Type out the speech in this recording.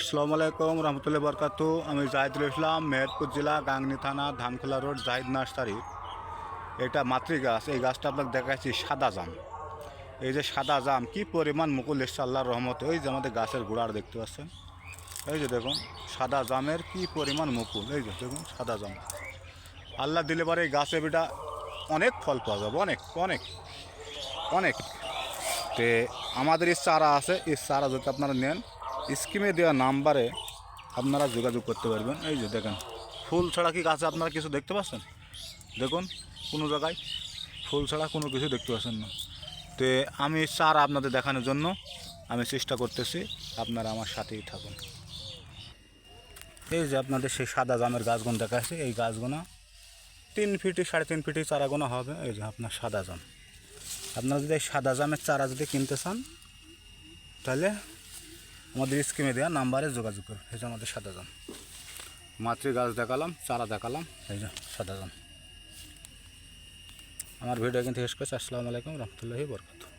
আসসালামু আলাইকুম রহমতুল্লাহ বরকাতু। আমি জাহিদুল ইসলাম, মেহেরপুর জেলা, গাংনী থানা, ধানখোলা রোড, জাহিদ নার্সারি। এটা মাতৃ গাছ। এই গাছটা আপনাকে দেখাচ্ছি সাদা জাম। এই যে সাদা জাম কি পরিমাণ মুকুল এসছে আল্লাহর রহমতে। ওই যে আমাদের গাছের গোড়ার দেখতে পাচ্ছেন, এই যে দেখুন সাদা জামের কি পরিমাণ মুকুল। এই যে দেখুন সাদা জাম, আল্লাহ দিলে পরে এই গাছে বেটা অনেক ফল পাওয়া যাবে, অনেক অনেক অনেক। তে আমাদের এই চারা আছে, এই চারা যদি আপনারা নেন, স্কিমে দেওয়া নাম্বারে আপনারা যোগাযোগ করতে পারবেন। এই যে দেখেন ফুল ছাড়া কি গাছে আপনারা কিছু দেখতে পাচ্ছেন? দেখুন কোনো জায়গায় ফুল ছাড়া কোনো কিছু দেখতে পাচ্ছেন না। তো আমি চারা আপনাদের দেখানোর জন্য আমি চেষ্টা করতেছি, আপনারা আমার সাথেই থাকুন। এই যে আপনাদের সেই সাদা জামের গাছগুলো দেখাচ্ছে, এই গাছগুলো 3 ফিট 3.5 ফিট চারাগুলো হবে। এই যে আপনার সাদা জাম, আপনারা যদি এই সাদা জামের চারা যদি কিনতে চান তাহলে আমাদের স্কিমে দেওয়া নাম্বারে যোগাযোগ করুন। এই যে আমাদের সাদা জাম, মাতৃ গাছ দেখালাম, চারা দেখালাম, এই যে সাদা জাম। আমার ভিডিও কিন্তু শেষ করছি। আসসালামু আলাইকুম রহমতুল্লাহি বরকাতুহু।